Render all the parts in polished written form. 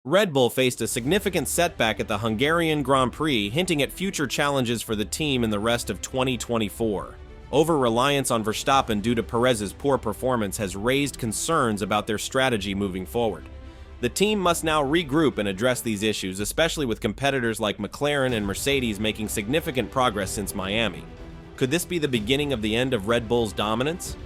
Red Bull faced a significant setback at the Hungarian Grand Prix, hinting at future challenges for the team in the rest of 2024. Over-reliance on Verstappen due to Perez's poor performance has raised concerns about their strategy moving forward. The team must now regroup and address these issues, especially with competitors like McLaren and Mercedes making significant progress since Miami. Could this be the beginning of the end of Red Bull's dominance?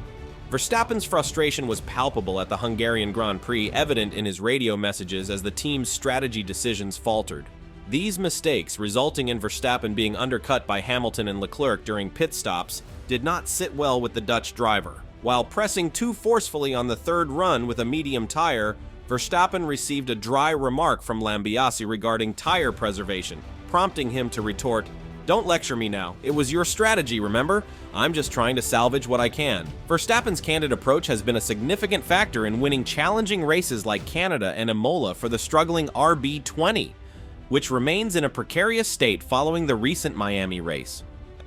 Verstappen's frustration was palpable at the Hungarian Grand Prix, evident in his radio messages as the team's strategy decisions faltered. These mistakes, resulting in Verstappen being undercut by Hamilton and Leclerc during pit stops, did not sit well with the Dutch driver. While pressing too forcefully on the third run with a medium tire, Verstappen received a dry remark from Lambiase regarding tire preservation, prompting him to retort, "Don't lecture me now. It was your strategy, remember? I'm just trying to salvage what I can." Verstappen's candid approach has been a significant factor in winning challenging races like Canada and Imola for the struggling RB20, which remains in a precarious state following the recent Miami race.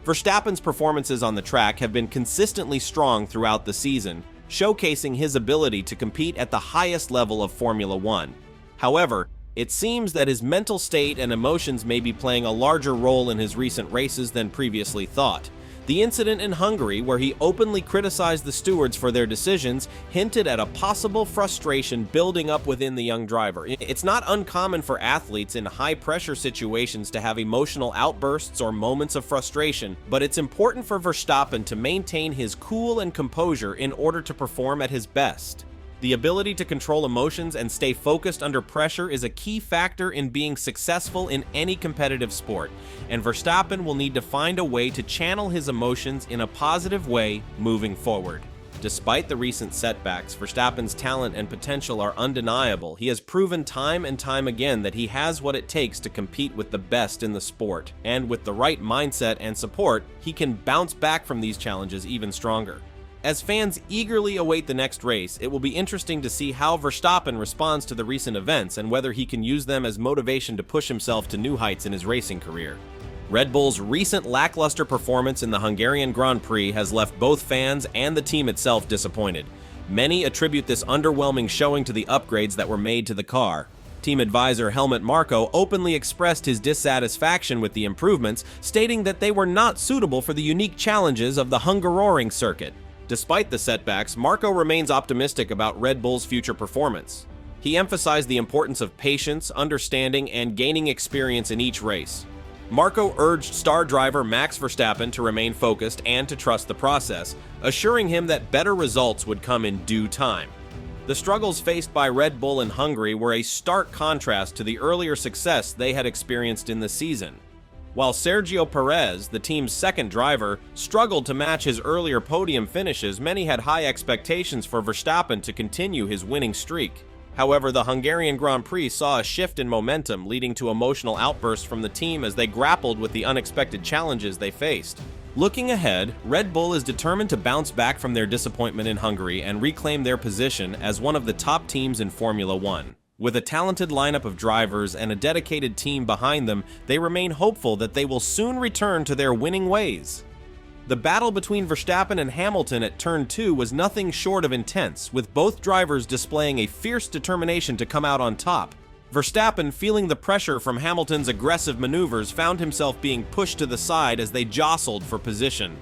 Verstappen's performances on the track have been consistently strong throughout the season, showcasing his ability to compete at the highest level of Formula One. However, it seems that his mental state and emotions may be playing a larger role in his recent races than previously thought. The incident in Hungary, where he openly criticized the stewards for their decisions, hinted at a possible frustration building up within the young driver. It's not uncommon for athletes in high-pressure situations to have emotional outbursts or moments of frustration, but it's important for Verstappen to maintain his cool and composure in order to perform at his best. The ability to control emotions and stay focused under pressure is a key factor in being successful in any competitive sport, and Verstappen will need to find a way to channel his emotions in a positive way moving forward. Despite the recent setbacks, Verstappen's talent and potential are undeniable. He has proven time and time again that he has what it takes to compete with the best in the sport, and with the right mindset and support, he can bounce back from these challenges even stronger. As fans eagerly await the next race, it will be interesting to see how Verstappen responds to the recent events and whether he can use them as motivation to push himself to new heights in his racing career. Red Bull's recent lackluster performance in the Hungarian Grand Prix has left both fans and the team itself disappointed. Many attribute this underwhelming showing to the upgrades that were made to the car. Team advisor Helmut Marko openly expressed his dissatisfaction with the improvements, stating that they were not suitable for the unique challenges of the Hungaroring circuit. Despite the setbacks, Marko remains optimistic about Red Bull's future performance. He emphasized the importance of patience, understanding, and gaining experience in each race. Marko urged star driver Max Verstappen to remain focused and to trust the process, assuring him that better results would come in due time. The struggles faced by Red Bull in Hungary were a stark contrast to the earlier success they had experienced in the season. While Sergio Perez, the team's second driver, struggled to match his earlier podium finishes, many had high expectations for Verstappen to continue his winning streak. However, the Hungarian Grand Prix saw a shift in momentum, leading to emotional outbursts from the team as they grappled with the unexpected challenges they faced. Looking ahead, Red Bull is determined to bounce back from their disappointment in Hungary and reclaim their position as one of the top teams in Formula One. With a talented lineup of drivers and a dedicated team behind them, they remain hopeful that they will soon return to their winning ways. The battle between Verstappen and Hamilton at Turn 2 was nothing short of intense, with both drivers displaying a fierce determination to come out on top. Verstappen, feeling the pressure from Hamilton's aggressive maneuvers, found himself being pushed to the side as they jostled for position.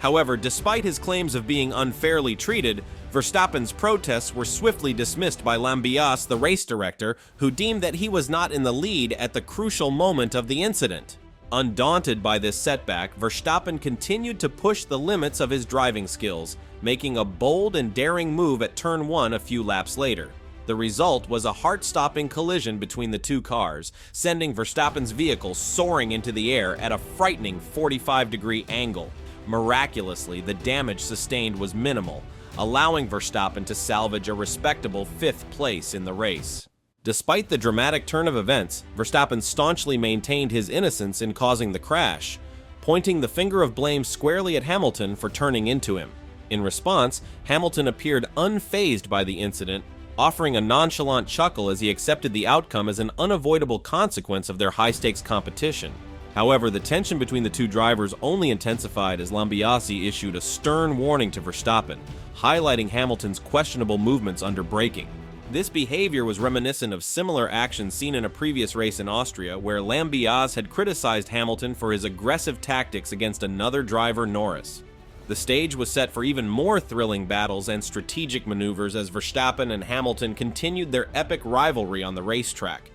However, despite his claims of being unfairly treated, Verstappen's protests were swiftly dismissed by Lambiase, the race director, who deemed that he was not in the lead at the crucial moment of the incident. Undaunted by this setback, Verstappen continued to push the limits of his driving skills, making a bold and daring move at Turn 1 a few laps later. The result was a heart-stopping collision between the two cars, sending Verstappen's vehicle soaring into the air at a frightening 45-degree angle. Miraculously, the damage sustained was minimal, allowing Verstappen to salvage a respectable 5th place in the race. Despite the dramatic turn of events, Verstappen staunchly maintained his innocence in causing the crash, pointing the finger of blame squarely at Hamilton for turning into him. In response, Hamilton appeared unfazed by the incident, offering a nonchalant chuckle as he accepted the outcome as an unavoidable consequence of their high-stakes competition. However, the tension between the two drivers only intensified as Lambiase issued a stern warning to Verstappen, highlighting Hamilton's questionable movements under braking. This behavior was reminiscent of similar actions seen in a previous race in Austria, where Lambiase had criticized Hamilton for his aggressive tactics against another driver, Norris. The stage was set for even more thrilling battles and strategic maneuvers as Verstappen and Hamilton continued their epic rivalry on the racetrack.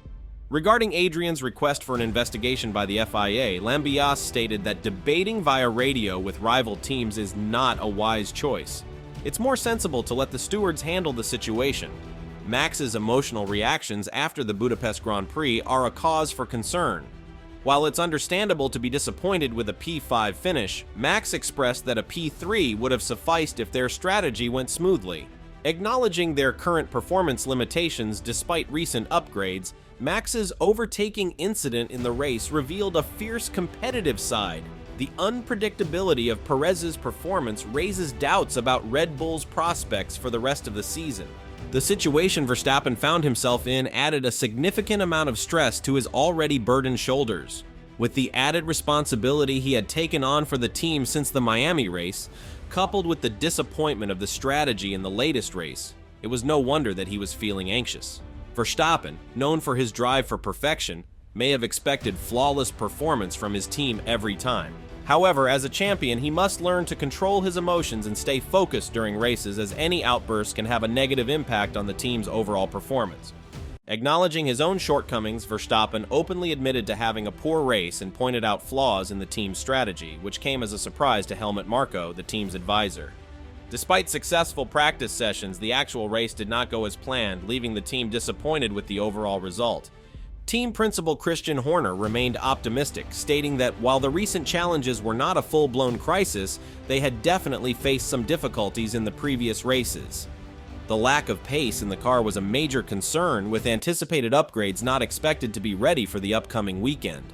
Regarding Adrian's request for an investigation by the FIA, Lambiase stated that debating via radio with rival teams is not a wise choice. It's more sensible to let the stewards handle the situation. Max's emotional reactions after the Budapest Grand Prix are a cause for concern. While it's understandable to be disappointed with a P5 finish, Max expressed that a P3 would have sufficed if their strategy went smoothly. Acknowledging their current performance limitations despite recent upgrades, Max's overtaking incident in the race revealed a fierce competitive side. The unpredictability of Perez's performance raises doubts about Red Bull's prospects for the rest of the season. The situation Verstappen found himself in added a significant amount of stress to his already burdened shoulders. With the added responsibility he had taken on for the team since the Miami race, coupled with the disappointment of the strategy in the latest race, it was no wonder that he was feeling anxious. Verstappen, known for his drive for perfection, may have expected flawless performance from his team every time. However, as a champion, he must learn to control his emotions and stay focused during races, as any outburst can have a negative impact on the team's overall performance. Acknowledging his own shortcomings, Verstappen openly admitted to having a poor race and pointed out flaws in the team's strategy, which came as a surprise to Helmut Marko, the team's advisor. Despite successful practice sessions, the actual race did not go as planned, leaving the team disappointed with the overall result. Team principal Christian Horner remained optimistic, stating that while the recent challenges were not a full-blown crisis, they had definitely faced some difficulties in the previous races. The lack of pace in the car was a major concern, with anticipated upgrades not expected to be ready for the upcoming weekend.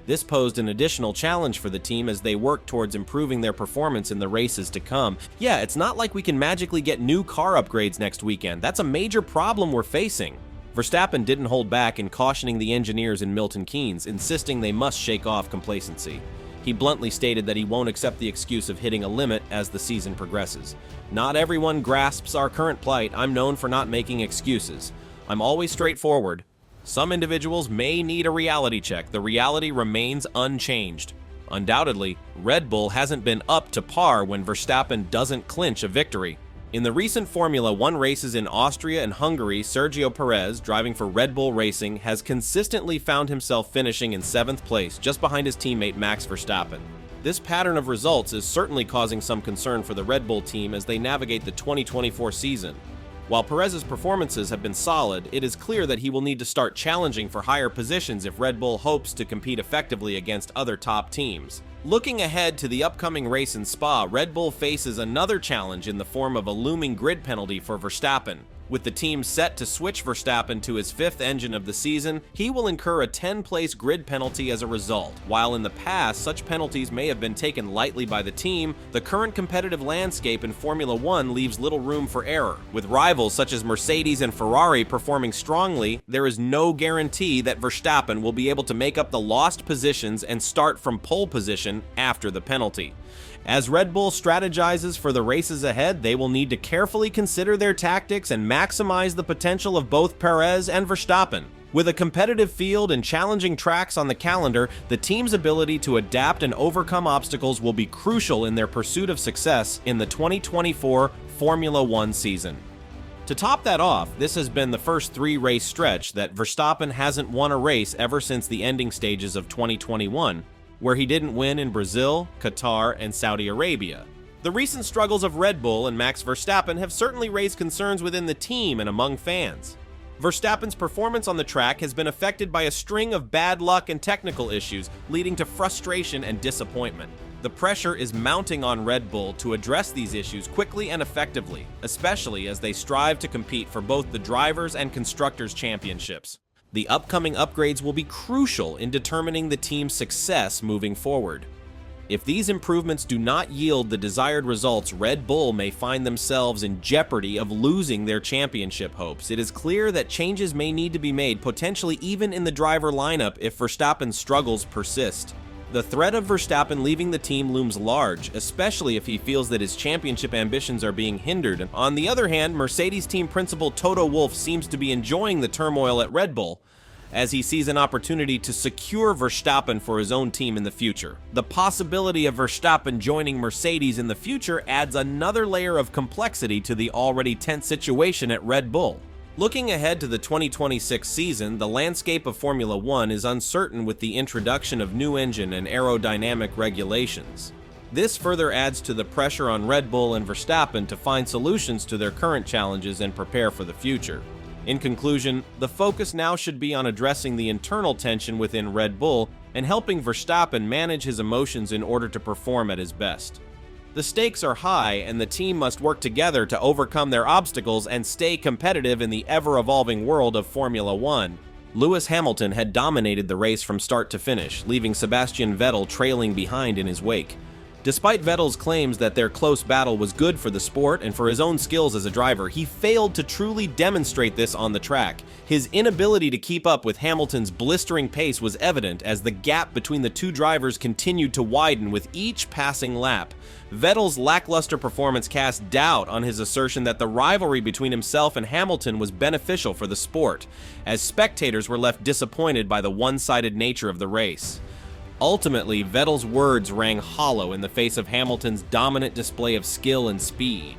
This posed an additional challenge for the team as they worked towards improving their performance in the races to come. Yeah, it's not like we can magically get new car upgrades next weekend. That's a major problem we're facing. Verstappen didn't hold back in cautioning the engineers in Milton Keynes, insisting they must shake off complacency. He bluntly stated that he won't accept the excuse of hitting a limit as the season progresses. Not everyone grasps our current plight. I'm known for not making excuses. I'm always straightforward. Some individuals may need a reality check. The reality remains unchanged. Undoubtedly, Red Bull hasn't been up to par when Verstappen doesn't clinch a victory. In the recent Formula 1 races in Austria and Hungary, Sergio Perez, driving for Red Bull Racing, has consistently found himself finishing in 7th place, just behind his teammate Max Verstappen. This pattern of results is certainly causing some concern for the Red Bull team as they navigate the 2024 season. While Perez's performances have been solid, it is clear that he will need to start challenging for higher positions if Red Bull hopes to compete effectively against other top teams. Looking ahead to the upcoming race in Spa, Red Bull faces another challenge in the form of a looming grid penalty for Verstappen. With the team set to switch Verstappen to his 5th engine of the season, he will incur a 10-place grid penalty as a result. While in the past, such penalties may have been taken lightly by the team, the current competitive landscape in Formula 1 leaves little room for error. With rivals such as Mercedes and Ferrari performing strongly, there is no guarantee that Verstappen will be able to make up the lost positions and start from pole position after the penalty. As Red Bull strategizes for the races ahead, they will need to carefully consider their tactics and maximize the potential of both Perez and Verstappen. With a competitive field and challenging tracks on the calendar, the team's ability to adapt and overcome obstacles will be crucial in their pursuit of success in the 2024 Formula 1 season. To top that off, this has been the first 3-race stretch that Verstappen hasn't won a race ever since the ending stages of 2021, where he didn't win in Brazil, Qatar, and Saudi Arabia. The recent struggles of Red Bull and Max Verstappen have certainly raised concerns within the team and among fans. Verstappen's performance on the track has been affected by a string of bad luck and technical issues, leading to frustration and disappointment. The pressure is mounting on Red Bull to address these issues quickly and effectively, especially as they strive to compete for both the Drivers' and Constructors' Championships. The upcoming upgrades will be crucial in determining the team's success moving forward. If these improvements do not yield the desired results, Red Bull may find themselves in jeopardy of losing their championship hopes. It is clear that changes may need to be made, potentially even in the driver lineup, if Verstappen's struggles persist. The threat of Verstappen leaving the team looms large, especially if he feels that his championship ambitions are being hindered. On the other hand, Mercedes team principal Toto Wolff seems to be enjoying the turmoil at Red Bull, as he sees an opportunity to secure Verstappen for his own team in the future. The possibility of Verstappen joining Mercedes in the future adds another layer of complexity to the already tense situation at Red Bull. Looking ahead to the 2026 season, the landscape of Formula One is uncertain with the introduction of new engine and aerodynamic regulations. This further adds to the pressure on Red Bull and Verstappen to find solutions to their current challenges and prepare for the future. In conclusion, the focus now should be on addressing the internal tension within Red Bull and helping Verstappen manage his emotions in order to perform at his best. The stakes are high, and the team must work together to overcome their obstacles and stay competitive in the ever-evolving world of Formula One. Lewis Hamilton had dominated the race from start to finish, leaving Sebastian Vettel trailing behind in his wake. Despite Vettel's claims that their close battle was good for the sport and for his own skills as a driver, he failed to truly demonstrate this on the track. His inability to keep up with Hamilton's blistering pace was evident as the gap between the two drivers continued to widen with each passing lap. Vettel's lackluster performance cast doubt on his assertion that the rivalry between himself and Hamilton was beneficial for the sport, as spectators were left disappointed by the one-sided nature of the race. Ultimately, Vettel's words rang hollow in the face of Hamilton's dominant display of skill and speed.